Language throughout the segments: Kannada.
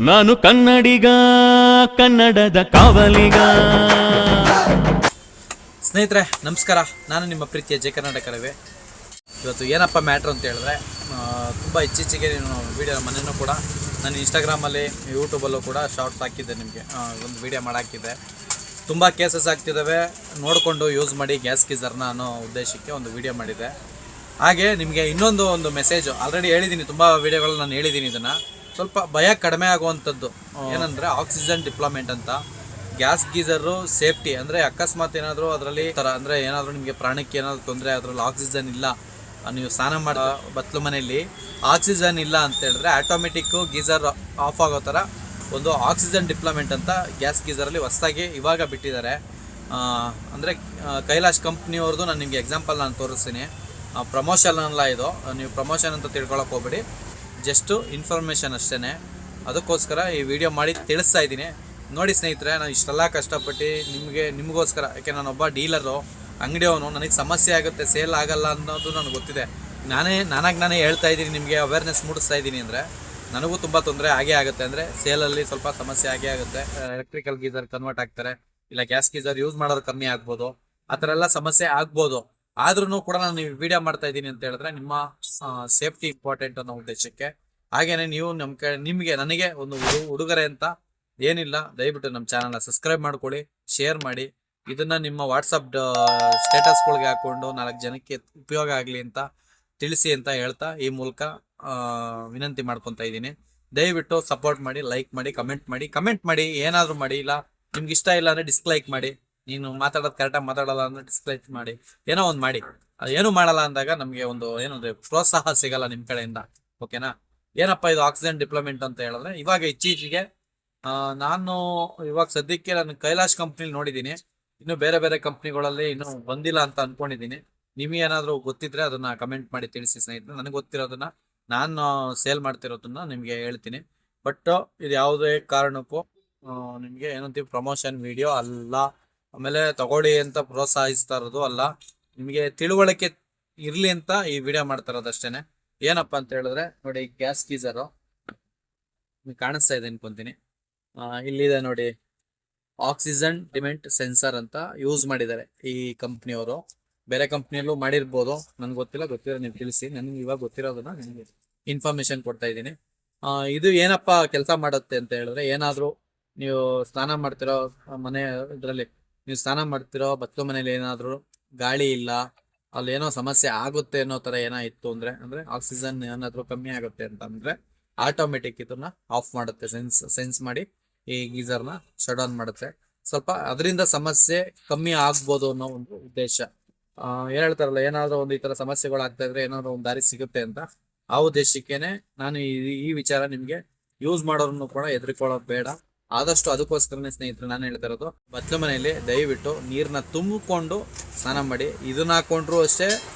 ನಾನು ಕನ್ನಡಿಗ, ಕನ್ನಡದ ಕಾವಲಿಗ. ಸ್ನೇಹಿತರೆ ನಮಸ್ಕಾರ, ನಾನು ನಿಮ್ಮ ಪ್ರೀತಿಯ ಜೆ ಕರ್ನಾಟಕ ರವಿ. ಇವತ್ತು ಏನಪ್ಪ ಮ್ಯಾಟ್ರ್ ಅಂತ ಹೇಳಿದ್ರೆ, ತುಂಬ ಇತ್ತೀಚೆಗೆ ವೀಡಿಯೋ ಮನೆಯೂ ಕೂಡ ನಾನು ಇನ್ಸ್ಟಾಗ್ರಾಮಲ್ಲಿ ಯೂಟ್ಯೂಬಲ್ಲೂ ಕೂಡ ಶಾರ್ಟ್ಸ್ ಹಾಕಿದ್ದೆ. ನಿಮಗೆ ಒಂದು ವೀಡಿಯೋ ಮಾಡಾಕಿದ್ದೆ. ತುಂಬ ಕೇಸಸ್ ಆಗ್ತಿದ್ದಾವೆ, ನೋಡಿಕೊಂಡು ಯೂಸ್ ಮಾಡಿ ಗ್ಯಾಸ್ ಗೀಸರ್ನ ಅನ್ನೋ ಉದ್ದೇಶಕ್ಕೆ ಒಂದು ವೀಡಿಯೋ ಮಾಡಿದೆ. ಹಾಗೆ ನಿಮಗೆ ಇನ್ನೊಂದು ಮೆಸೇಜು ಆಲ್ರೆಡಿ ಹೇಳಿದ್ದೀನಿ, ತುಂಬ ವೀಡಿಯೋಗಳು ನಾನು ಹೇಳಿದ್ದೀನಿ. ಇದನ್ನು ಸ್ವಲ್ಪ ಭಯ ಕಡಿಮೆ ಆಗುವಂಥದ್ದು ಏನಂದರೆ ಆಕ್ಸಿಜನ್ ಡಿಪ್ಲಾಯ್ಮೆಂಟ್ ಅಂತ. ಗ್ಯಾಸ್ ಗೀಸರು ಸೇಫ್ಟಿ ಅಂದರೆ ಅಕಸ್ಮಾತ್ ಏನಾದರೂ ಅದರಲ್ಲಿ ಅಂದರೆ ಏನಾದರೂ ನಿಮಗೆ ಪ್ರಾಣಕ್ಕೆ ಏನಾದರೂ ತೊಂದರೆ ಅದರಲ್ಲಿ ಆಕ್ಸಿಜನ್ ಇಲ್ಲ, ನೀವು ಸ್ನಾನ ಮಾಡೋ ಬತ್ಲು ಮನೆಯಲ್ಲಿ ಆಕ್ಸಿಜನ್ ಇಲ್ಲ ಅಂತ ಹೇಳಿದ್ರೆ ಆಟೋಮೆಟಿಕ್ಕು ಗೀಸರ್ ಆಫ್ ಆಗೋ ಥರ ಒಂದು ಆಕ್ಸಿಜನ್ ಡಿಪ್ಲಾಯ್ಮೆಂಟ್ ಅಂತ ಗ್ಯಾಸ್ ಗೀಸರಲ್ಲಿ ಹೊಸದಾಗಿ ಇವಾಗ ಬಿಟ್ಟಿದ್ದಾರೆ. ಅಂದರೆ ಕೈಲಾಶ್ ಕಂಪ್ನಿಯವ್ರದ್ದು ನಾನು ನಿಮಗೆ ಎಕ್ಸಾಂಪಲ್ ನಾನು ತೋರಿಸ್ತೀನಿ. ಪ್ರಮೋಷನ್ ಅಲ್ಲ ಇದು, ನೀವು ಪ್ರಮೋಷನ್ ಅಂತ ತಿಳ್ಕೊಳಕ್ಕೆ ಹೋಗ್ಬೇಡಿ, ಜಸ್ಟು ಇನ್ಫಾರ್ಮೇಷನ್ ಅಷ್ಟೇ. ಅದಕ್ಕೋಸ್ಕರ ಈ ವಿಡಿಯೋ ಮಾಡಿ ತಿಳಿಸ್ತಾ ಇದ್ದೀನಿ. ನೋಡಿ ಸ್ನೇಹಿತರೆ, ನಾನು ಇಷ್ಟೆಲ್ಲ ಕಷ್ಟಪಟ್ಟು ನಿಮಗೋಸ್ಕರ, ಯಾಕೆ ನಾನೊಬ್ಬ ಡೀಲರು, ಅಂಗಡಿಯವನು, ನನಗೆ ಸಮಸ್ಯೆ ಆಗುತ್ತೆ, ಸೇಲ್ ಆಗಲ್ಲ ಅನ್ನೋದು ನನಗೆ ಗೊತ್ತಿದೆ. ನಾನೇ ಹೇಳ್ತಾ ಇದ್ದೀನಿ, ನಿಮಗೆ ಅವೇರ್ನೆಸ್ ಮೂಡಿಸ್ತಾ ಇದ್ದೀನಿ. ಅಂದರೆ ನನಗೂ ತುಂಬ ತೊಂದರೆ ಆಗೇ ಆಗುತ್ತೆ, ಅಂದರೆ ಸೇಲಲ್ಲಿ ಸ್ವಲ್ಪ ಸಮಸ್ಯೆ ಆಗೇ ಆಗುತ್ತೆ. ಎಲೆಕ್ಟ್ರಿಕಲ್ ಗೀಸರ್ ಕನ್ವರ್ಟ್ ಆಗ್ತಾರೆ, ಇಲ್ಲ ಗ್ಯಾಸ್ ಗೀಸರ್ ಯೂಸ್ ಮಾಡೋದು ಕಮ್ಮಿ ಆಗ್ಬೋದು, ಆ ಥರ ಎಲ್ಲ ಸಮಸ್ಯೆ ಆಗ್ಬೋದು. ಆದ್ರೂ ಕೂಡ ನಾನು ವಿಡಿಯೋ ಮಾಡ್ತಾ ಇದ್ದೀನಿ ಅಂತ ಹೇಳಿದ್ರೆ ನಿಮ್ಮ ಸೇಫ್ಟಿ ಇಂಪಾರ್ಟೆಂಟ್ ಅನ್ನೋ ಉದ್ದೇಶಕ್ಕೆ. ಹಾಗೇನೆ ನೀವು ನನಗೆ ಒಂದು ಉಡುಗೊರೆ ಅಂತ ಏನಿಲ್ಲ, ದಯವಿಟ್ಟು ನಮ್ಮ ಚಾನಲ್ನ ಸಬ್ಸ್ಕ್ರೈಬ್ ಮಾಡ್ಕೊಳ್ಳಿ, ಶೇರ್ ಮಾಡಿ. ಇದನ್ನ ನಿಮ್ಮ ವಾಟ್ಸಪ್ ಸ್ಟೇಟಸ್ಗಳಿಗೆ ಹಾಕೊಂಡು 4 ಜನಕ್ಕೆ ಉಪಯೋಗ ಆಗಲಿ ಅಂತ ತಿಳಿಸಿ ಅಂತ ಹೇಳ್ತಾ ಈ ಮೂಲಕ ವಿನಂತಿ ಮಾಡ್ಕೊತಾ ಇದ್ದೀನಿ. ದಯವಿಟ್ಟು ಸಪೋರ್ಟ್ ಮಾಡಿ, ಲೈಕ್ ಮಾಡಿ, ಕಮೆಂಟ್ ಮಾಡಿ, ಏನಾದರೂ ಮಾಡಿ. ಇಲ್ಲ ನಿಮ್ಗೆ ಇಷ್ಟ ಇಲ್ಲ ಅಂದರೆ ಡಿಸ್ಲೈಕ್ ಮಾಡಿ. ನೀನು ಮಾತಾಡೋದು ಕರೆಕ್ಟಾಗಿ ಮಾತಾಡಲ್ಲ ಅಂದರೆ ಡಿಸ್ಲೈಕ್ ಮಾಡಿ, ಏನೋ ಒಂದು ಮಾಡಿ. ಏನು ಮಾಡಲ್ಲ ಅಂದಾಗ ನಮಗೆ ಏನಂದ್ರೆ ಪ್ರೋತ್ಸಾಹ ಸಿಗಲ್ಲ ನಿಮ್ಮ ಕಡೆಯಿಂದ. ಓಕೆನಾ? ಏನಪ್ಪ ಇದು ಆಕ್ಸಿಜನ್ ಡಿಪ್ಲಾಯ್ಮೆಂಟ್ ಅಂತ ಹೇಳಿದ್ರೆ, ಇವಾಗ ಇತ್ತೀಚೆಗೆ ನಾನು ಸದ್ಯಕ್ಕೆ ನಾನು ಕೈಲಾಶ್ ಕಂಪ್ನಿಲಿ ನೋಡಿದ್ದೀನಿ. ಇನ್ನು ಬೇರೆ ಬೇರೆ ಕಂಪ್ನಿಗಳಲ್ಲಿ ಇನ್ನೂ ಬಂದಿಲ್ಲ ಅಂತ ಅನ್ಕೊಂಡಿದ್ದೀನಿ. ನಿಮಗೆ ಏನಾದರೂ ಗೊತ್ತಿದ್ರೆ ಅದನ್ನ ಕಮೆಂಟ್ ಮಾಡಿ ತಿಳಿಸಿ ಸ್ನೇಹಿತರೆ. ನನಗೆ ಗೊತ್ತಿರೋದನ್ನ ನಾನು ಸೇಲ್ ಮಾಡ್ತಿರೋದನ್ನ ನಿಮಗೆ ಹೇಳ್ತೀನಿ. ಬಟ್ ಇದು ಯಾವುದೇ ಕಾರಣಕ್ಕೂ ನಿಮಗೆ ಏನಂತೀವಿ ಪ್ರಮೋಷನ್ ವಿಡಿಯೋ ಅಲ್ಲ, ಆಮೇಲೆ ತಗೊಳ್ಳಿ ಅಂತ ಪ್ರೋತ್ಸಾಹಿಸ್ತಾ ಇರೋದು ಅಲ್ಲ. ನಿಮಗೆ ತಿಳುವಳಿಕೆ ಇರಲಿ ಅಂತ ಈ ವಿಡಿಯೋ ಮಾಡ್ತಾ ಇರೋದು ಅಷ್ಟೇನೆ. ಏನಪ್ಪ ಅಂತ ಹೇಳಿದ್ರೆ ನೋಡಿ, ಗ್ಯಾಸ್ ಗೀಸರು ಕಾಣಿಸ್ತಾ ಇದೆ ಅನ್ಕೊಂತೀನಿ. ಇಲ್ಲಿದೆ ನೋಡಿ, ಆಕ್ಸಿಜನ್ ಡಿಮೆಂಟ್ ಸೆನ್ಸರ್ ಅಂತ ಯೂಸ್ ಮಾಡಿದ್ದಾರೆ ಈ ಕಂಪ್ನಿಯವರು. ಬೇರೆ ಕಂಪ್ನಿಯಲ್ಲೂ ಮಾಡಿರ್ಬೋದು, ನನ್ಗೆ ಗೊತ್ತಿರೋ ನೀವು ತಿಳಿಸಿ. ನನಗೆ ಇವಾಗ ಗೊತ್ತಿರೋದನ್ನ ನಿಮಗೆ ಇನ್ಫಾರ್ಮೇಶನ್ ಕೊಡ್ತಾ ಇದ್ದೀನಿ. ಇದು ಏನಪ್ಪ ಕೆಲಸ ಮಾಡುತ್ತೆ ಅಂತ ಹೇಳಿದ್ರೆ, ಏನಾದರೂ ನೀವು ಸ್ನಾನ ಮಾಡ್ತಿರೋ ಮನೆ ಇದರಲ್ಲಿ ನೀವು ಸ್ನಾನ ಮಾಡ್ತಿರೋ ಬತ್ಲು ಮನೇಲಿ ಏನಾದರೂ ಗಾಳಿ ಇಲ್ಲ, ಅಲ್ಲಿ ಏನೋ ಸಮಸ್ಯೆ ಆಗುತ್ತೆ ಅನ್ನೋ ಥರ ಏನಾಯಿತು ಅಂದರೆ ಆಕ್ಸಿಜನ್ ಏನಾದರೂ ಕಮ್ಮಿ ಆಗುತ್ತೆ ಅಂತ ಅಂದರೆ ಆಟೋಮೆಟಿಕ್ ಇದನ್ನ ಆಫ್ ಮಾಡುತ್ತೆ. ಸೆನ್ಸ್ ಮಾಡಿ ಈ ಗೀಸರ್ನ ಶಟ್ ಡೌನ್ ಮಾಡುತ್ತೆ. ಸ್ವಲ್ಪ ಅದರಿಂದ ಸಮಸ್ಯೆ ಕಮ್ಮಿ ಆಗ್ಬೋದು ಅನ್ನೋ ಒಂದು ಉದ್ದೇಶ. ಏನು ಹೇಳ್ತಾರಲ್ಲ, ಏನಾದರೂ ಒಂದು ಈ ಥರ ಸಮಸ್ಯೆಗಳು ಆಗ್ತಾ ಇದ್ರೆ ಏನಾದರೂ ಒಂದು ದಾರಿ ಸಿಗುತ್ತೆ ಅಂತ, ಆ ಉದ್ದೇಶಕ್ಕೇನೆ ನಾನು ಈ ವಿಚಾರ ನಿಮಗೆ ಯೂಸ್ ಮಾಡೋರನ್ನು ಕೂಡ ಹೆದರ್ಕೊಳ್ಳೋದು ಬೇಡ. ಆದಷ್ಟು ಅದಕ್ಕೋಸ್ಕರನೇ ಸ್ನೇಹಿತರೆ ನಾನು ಹೇಳ್ತಾ ಇರೋದು, ಬತ್ಲು ಮನೆಯಲ್ಲಿ ದಯವಿಟ್ಟು ನೀರನ್ನ ತುಂಬಿಕೊಂಡು ಸ್ನಾನ ಮಾಡಿ. ಇದನ್ನ ಹಾಕೊಂಡ್ರು ಅಷ್ಟೇ,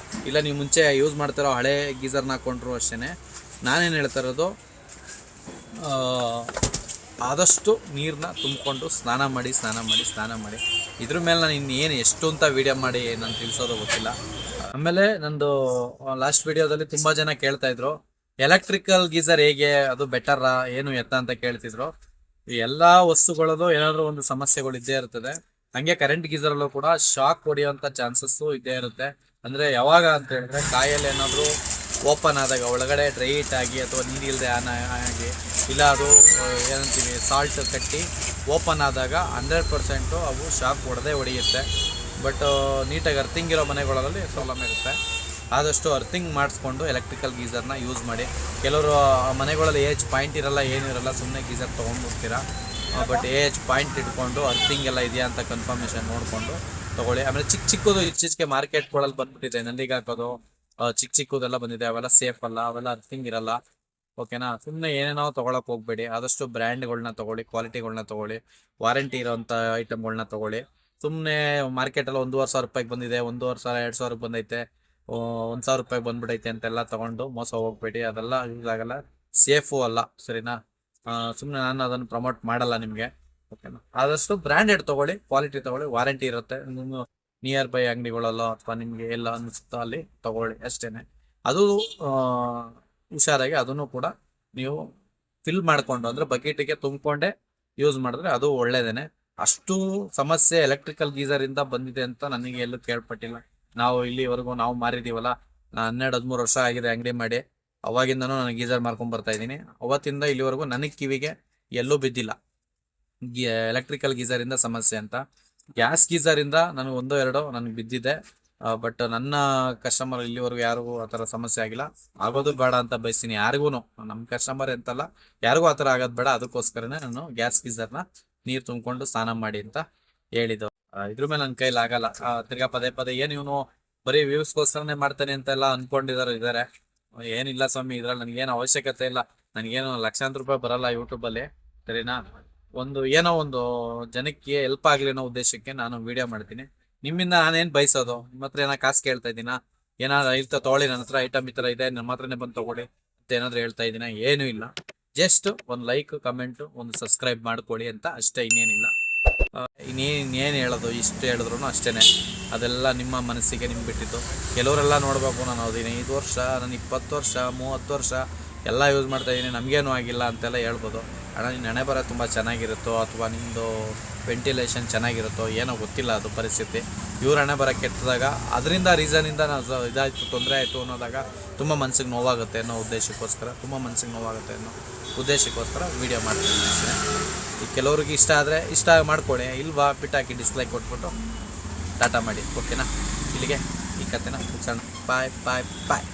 ಇಲ್ಲ ನೀವು ಮುಂಚೆ ಯೂಸ್ ಮಾಡ್ತಿರೋ ಹಳೆ ಗೀಸರ್ನ ಹಾಕೊಂಡ್ರು ಅಷ್ಟೇ. ನಾನೇನು ಹೇಳ್ತಾ ಇರೋದು, ಆದಷ್ಟು ನೀರನ್ನ ತುಂಬಿಕೊಂಡು ಸ್ನಾನ ಮಾಡಿ. ಇದ್ರ ಮೇಲೆ ನಾನು ಇನ್ನೇನು ಎಷ್ಟು ಅಂತ ವಿಡಿಯೋ ಮಾಡಿ ನಾನು ತಿಳಿಸೋದು ಗೊತ್ತಿಲ್ಲ. ಆಮೇಲೆ ನಂದು ಲಾಸ್ಟ್ ವಿಡಿಯೋದಲ್ಲಿ ತುಂಬ ಜನ ಕೇಳ್ತಾ ಇದ್ರು, ಎಲೆಕ್ಟ್ರಿಕಲ್ ಗೀಸರ್ ಹೇಗೆ, ಅದು ಬೆಟರಾ ಏನು ಎತ್ತ ಅಂತ ಕೇಳ್ತಿದ್ರು. ಈ ಎಲ್ಲ ವಸ್ತುಗಳದ್ದು ಏನಾದರೂ ಒಂದು ಸಮಸ್ಯೆಗಳು ಇದ್ದೇ ಇರ್ತದೆ. ಹಂಗೆ ಕರೆಂಟ್ ಗೀಸರಲ್ಲೂ ಕೂಡ ಶಾಕ್ ಹೊಡೆಯುವಂಥ ಚಾನ್ಸಸ್ಸು ಇದ್ದೇ ಇರುತ್ತೆ. ಅಂದರೆ ಯಾವಾಗ ಅಂತ ಹೇಳಿದ್ರೆ, ಕಾಯಲ್ಲಿ ಏನಾದರೂ ಓಪನ್ ಆದಾಗ ಒಳಗಡೆ ಡ್ರೈ ಹೀಟ್ ಆಗಿ ಅಥವಾ ನೀರಿಲ್ಲದೆ ಆಗಿ, ಇಲ್ಲ ಅದು ಏನಂತೀವಿ ಸಾಲ್ಟ್ ಕಟ್ಟಿ ಓಪನ್ ಆದಾಗ 100% ಅವು ಶಾಕ್ ಹೊಡೆಯುತ್ತೆ. ಬಟ್ ನೀಟಾಗಿ ಅರ್ಥಿಂಗ್ ಇರೋ ಮನೆಗಳಲ್ಲಿ ಪ್ರಾಬ್ಲಮ್ ಇರುತ್ತೆ. ಆದಷ್ಟು ಅರ್ಥಿಂಗ್ ಮಾಡಿಸ್ಕೊಂಡು ಎಲೆಕ್ಟ್ರಿಕಲ್ ಗೀಸರ್ನ ಯೂಸ್ ಮಾಡಿ. ಕೆಲವರು ಮನೆಗಳಲ್ಲಿ ಪಾಯಿಂಟ್ ಇರಲ್ಲ, ಏನಿರಲ್ಲ, ಸುಮ್ಮನೆ ಗೀಸರ್ ತೊಗೊಂಡ್ಬಿಡ್ತೀರಾ. ಬಟ್ ಪಾಯಿಂಟ್ ಇಟ್ಕೊಂಡು ಅರ್ಥಿಂಗ್ ಎಲ್ಲ ಇದೆಯಾ ಅಂತ ಕನ್ಫರ್ಮೇಷನ್ ನೋಡಿಕೊಂಡು ತೊಗೊಳ್ಳಿ. ಆಮೇಲೆ ಚಿಕ್ಕದು ಇತ್ತೀಚೆಗೆ ಮಾರ್ಕೆಟ್ಗಳಲ್ಲಿ ಬಂದ್ಬಿಟ್ಟಿದೆ, ನಂದಿಗೆ ಹಾಕೋದು ಚಿಕ್ಕದೆಲ್ಲ ಬಂದಿದೆ. ಅವೆಲ್ಲ ಸೇಫ್ ಅಲ್ಲ, ಅವೆಲ್ಲ ಅರ್ಥಿಂಗ್ ಇರಲ್ಲ. ಓಕೆನಾ? ಸುಮ್ಮನೆ ಏನೇನೋ ತೊಗೊಳಕ್ಕೆ ಹೋಗ್ಬೇಡಿ. ಆದಷ್ಟು ಬ್ರ್ಯಾಂಡ್ಗಳನ್ನ ತೊಗೊಳ್ಳಿ, ಕ್ವಾಲಿಟಿಗಳನ್ನ ತೊಗೊಳ್ಳಿ, ವಾರಂಟಿ ಇರೋಂಥ ಐಟಮ್ಗಳನ್ನ ತೊಗೊಳ್ಳಿ. ಸುಮ್ಮನೆ ಮಾರ್ಕೆಟಲ್ಲಿ 1,500 ರೂಪಾಯಿಗೆ ಬಂದಿದೆ, 1,500 2,000 ಬಂದೈತೆ, 1,000 ರೂಪಾಯಿಗೆ ಬಂದ್ಬಿಡೈತೆ ಅಂತೆಲ್ಲ ತೊಗೊಂಡು ಮೋಸ ಹೋಗ್ಬೇಡಿ. ಅದೆಲ್ಲ ಯೂಸ್ ಆಗಲ್ಲ, ಸೇಫು ಅಲ್ಲ. ಸರಿನಾ? ಸುಮ್ಮನೆ ನಾನು ಅದನ್ನು ಪ್ರಮೋಟ್ ಮಾಡಲ್ಲ ನಿಮಗೆ. ಓಕೆನಾ? ಆದಷ್ಟು ಬ್ರ್ಯಾಂಡೆಡ್ ತೊಗೊಳ್ಳಿ, ಕ್ವಾಲಿಟಿ ತೊಗೊಳ್ಳಿ, ವಾರಂಟಿ ಇರುತ್ತೆ. ನಿಯರ್ ಬೈ ಅಂಗಡಿಗಳಲ್ಲೋ ಅಥವಾ ನಿಮಗೆ ಎಲ್ಲ ಅನಿಸುತ್ತೋ ಅಲ್ಲಿ ತೊಗೊಳ್ಳಿ ಅಷ್ಟೇ. ಅದು ಹುಷಾರಾಗಿ ಅದನ್ನು ಕೂಡ ನೀವು ಫಿಲ್ ಮಾಡಿಕೊಂಡು ಅಂದರೆ ಬಕೆಟಿಗೆ ತುಂಬಿಕೊಂಡೇ ಯೂಸ್ ಮಾಡಿದ್ರೆ ಅದು ಒಳ್ಳೇದೇನೆ. ಅಷ್ಟು ಸಮಸ್ಯೆ ಎಲೆಕ್ಟ್ರಿಕಲ್ ಗೀಸರಿಂದ ಬಂದಿದೆ ಅಂತ ನನಗೆ ಎಲ್ಲೂ ಕೇಳ್ಪಟ್ಟಿಲ್ಲ. ನಾವು ಇಲ್ಲಿವರೆಗೂ ನಾವು ಮಾರಿದೀವಲ್ಲ, 12-13 ವರ್ಷ ಆಗಿದೆ ಅಂಗಡಿ ಮಾಡಿ. ಅವಾಗಿಂದನೂ ನಾನು ಗೀಸರ್ ಮಾರ್ಕೊಂಡ್ ಬರ್ತಾ ಇದ್ದೀನಿ. ಅವತ್ತಿಂದ ಇಲ್ಲಿವರೆಗೂ ನನಗೆ ಕಿವಿಗೆ ಎಲ್ಲೂ ಬಿದ್ದಿಲ್ಲ ಎಲೆಕ್ಟ್ರಿಕಲ್ ಗೀಸರಿಂದ ಸಮಸ್ಯೆ ಅಂತ. ಗ್ಯಾಸ್ ಗೀಸರಿಂದ ನನಗೆ 1-2 ನನಗೆ ಬಿದ್ದಿದೆ. ಬಟ್ ನನ್ನ ಕಸ್ಟಮರ್ ಇಲ್ಲಿವರೆಗೂ ಯಾರಿಗೂ ಆ ಥರ ಸಮಸ್ಯೆ ಆಗಿಲ್ಲ. ಆಗೋದು ಬೇಡ ಅಂತ ಬಯಸ್ತೀನಿ ಯಾರಿಗೂ. ನಮ್ಮ ಕಸ್ಟಮರ್ ಅಂತಲ್ಲ, ಯಾರಿಗೂ ಆ ಥರ ಆಗೋದು ಬೇಡ. ಅದಕ್ಕೋಸ್ಕರನೇ ನಾನು ಗ್ಯಾಸ್ ಗೀಸರ್ನ ನೀರು ತುಂಬಿಕೊಂಡು ಸ್ನಾನ ಮಾಡಿ ಅಂತ ಹೇಳಿದ್ದು. ಇದ್ರ ಮೇಲೆ ನನ್ನ ಕೈಲಿ ಆಗಲ್ಲ. ತಿರ್ಗಾ ಪದೇ ಏನು ಇವನು ಬರೀ ವ್ಯೂಸ್ಗೋಸ್ಕರನೇ ಮಾಡ್ತಾನೆ ಅಂತೆಲ್ಲ ಇದ್ದಾರೆ. ಏನಿಲ್ಲ ಸ್ವಾಮಿ, ಇದ್ರಲ್ಲಿ ನನಗೇನು ಅವಶ್ಯಕತೆ ಇಲ್ಲ. ನನಗೇನು ಲಕ್ಷಾಂತರ ರೂಪಾಯಿ ಬರಲ್ಲ ಯೂಟ್ಯೂಬಲ್ಲಿ, ಸರಿನಾ? ಏನೋ ಒಂದು ಜನಕ್ಕೆ ಹೆಲ್ಪ್ ಆಗಲಿ ಅನ್ನೋ ಉದ್ದೇಶಕ್ಕೆ ನಾನು ವಿಡಿಯೋ ಮಾಡ್ತೀನಿ. ನಿಮ್ಮಿಂದ ನಾನೇನು ಬಯಸೋದು? ನಿಮ್ಮ ಹತ್ರ ಏನೋ ಕಾಸು ಕೇಳ್ತಾ ಇದ್ದೀನ? ಏನಾದ್ರು ತೊಗೊಳ್ಳಿ, ನನ್ನ ಹತ್ರ ಐಟಮ್ ಈ ಥರ ಇದೆ, ನಮ್ಮ ಹತ್ರನೇ ಬಂದು ತೊಗೊಳ್ಳಿ ಅಂತ ಏನಾದ್ರು ಹೇಳ್ತಾ ಇದ್ದೀನ? ಏನೂ ಇಲ್ಲ. ಜಸ್ಟ್ ಒಂದು ಲೈಕ್, ಕಮೆಂಟು, ಒಂದು ಸಬ್ಸ್ಕ್ರೈಬ್ ಮಾಡ್ಕೊಳ್ಳಿ ಅಂತ ಅಷ್ಟೇ, ಇನ್ನೇನಿಲ್ಲ. ಇನ್ನೇನು ಹೇಳೋದು? ಇಷ್ಟು ಹೇಳಿದ್ರು ಅಷ್ಟೇ. ಅದೆಲ್ಲ ನಿಮ್ಮ ಮನಸ್ಸಿಗೆ ನಿಮ್ಗೆ ಬಿಟ್ಟಿದ್ದು. ಕೆಲವರೆಲ್ಲ ನೋಡಬೇಕು, ನಾನು 15 ವರ್ಷ, ನಾನು 20 ವರ್ಷ, 30 ವರ್ಷ ಎಲ್ಲ ಯೂಸ್ ಮಾಡ್ತಾ ಇದ್ದೀನಿ, ನಮಗೇನು ಆಗಿಲ್ಲ ಅಂತೆಲ್ಲ ಹೇಳ್ಬೋದು. ಅಣ್ಣ ನಿನ್ನ ಹಣೆ ಬರ ತುಂಬ ಚೆನ್ನಾಗಿರುತ್ತೋ ಅಥವಾ ನಿಮ್ಮದು ವೆಂಟಿಲೇಷನ್ ಚೆನ್ನಾಗಿರುತ್ತೋ ಏನೋ ಗೊತ್ತಿಲ್ಲ, ಅದು ಪರಿಸ್ಥಿತಿ. ಇವ್ರ ಹಣೆ ಬರ ಕೆಟ್ಟದಾಗ ಅದರಿಂದ ರೀಸನಿಂದ ನಾವು ಇದಾಯಿತು, ತೊಂದರೆ ಆಯಿತು ಅನ್ನೋದಾಗ ತುಂಬ ಮನ್ಸಿಗೆ ನೋವಾಗುತ್ತೆ ಅನ್ನೋ ಉದ್ದೇಶಕ್ಕೋಸ್ಕರ ವೀಡಿಯೋ ಮಾಡ್ತೀನಿ ಅಷ್ಟೇ. ಈಗ ಕೆಲವ್ರಿಗೆ ಇಷ್ಟ ಆದರೆ ಇಷ್ಟ ಮಾಡ್ಕೊಳ್ಳಿ, ಇಲ್ವಾ ಬಿಟ್ಟಾಕಿ ಡಿಸ್ಲೈಕ್ ಕೊಟ್ಬಿಟ್ಟು ಟಾಟಾ ಮಾಡಿ. ಓಕೆನಾ? ಇಲ್ಲಿಗೆ ಈ ಕಥೆನ ಮುಗಿಸೋಣ. ಬಾಯ್ ಬಾಯ್ ಬಾಯ್.